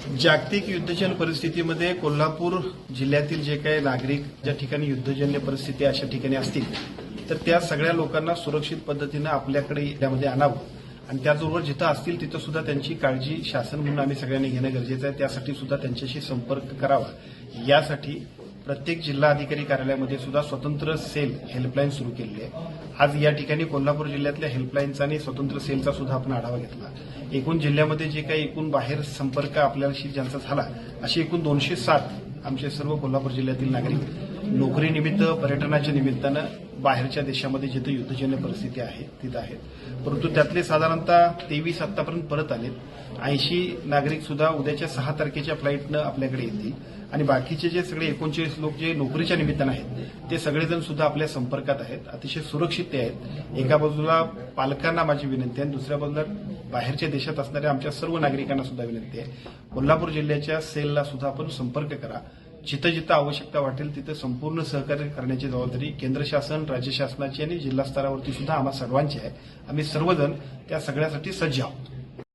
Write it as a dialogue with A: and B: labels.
A: जागतिक युद्धजन्य परिस्थितीमध्ये कोल्हापूर जिल्ह्यातील जे काही नागरिक ज्या ठिकाणी युद्धजन्य परिस्थिती अशा ठिकाणी असतील तर त्या सगळ्या लोकांना सुरक्षित पद्धतीनं आपल्याकडे त्यामध्ये आणावं आणि त्याचबरोबर जिथं असतील तिथं सुद्धा त्यांची काळजी शासन म्हणून आम्ही सगळ्यांनी घेणं गरजेचं आहे। त्यासाठी सुद्धा त्यांच्याशी संपर्क करावा। यासाठी प्रत्येक जिल्हा अधिकारी कार्यालयामध्ये सुद्धा स्वतंत्र सेल हेल्पलाईन सुरू केलेली आहे। आज या ठिकाणी कोल्हापूर जिल्ह्यातल्या हेल्पलाईनचा आणि स्वतंत्र सेलचा सुद्धा आपण आढावा घेतला। एकूण जिल्ह्यामध्ये जे काही एकूण बाहेर संपर्क आपल्याशी ज्यांचा झाला अशी एकूण 207 आमचे सर्व कोल्हापूर जिल्ह्यातील नागरिक नोकरीनिमित्त पर्यटनाच्या निमित्तानं बाहेरच्या देशामध्ये जिथे युद्धजन्य परिस्थिती आहे तिथं आहेत, परंतु त्यातले साधारणतः 23 आतापर्यंत परत आलेत। 80 नागरिक सुद्धा उद्याच्या 6 तारखेच्या फ्लाईटनं आपल्याकडे येतील आणि बाकीचे जे सगळे 39 लोक जे नोकरीच्या निमित्तानं आहेत ते सगळेजण सुद्धा आपल्या संपर्कात आहेत, अतिशय सुरक्षित ते आहेत। एका बाजूला पालकांना माझी विनंती आहे, दुसऱ्या बाजूला बाहेरच्या देशात असणाऱ्या आमच्या सर्व नागरिकांना सुद्धा विनंती आहे, कोल्हापूर जिल्ह्याच्या सेलला सुद्धा आपण संपर्क करा। जिथं जिथं आवश्यकता वाटेल तिथं संपूर्ण सहकार्य करण्याची जबाबदारी केंद्र शासन, राज्य शासनाची आणि जिल्हा स्तरावरती सुद्धा आम्हा सर्वांची आहे। आम्ही सर्वजण त्या सगळ्यासाठी सज्ज आहोत।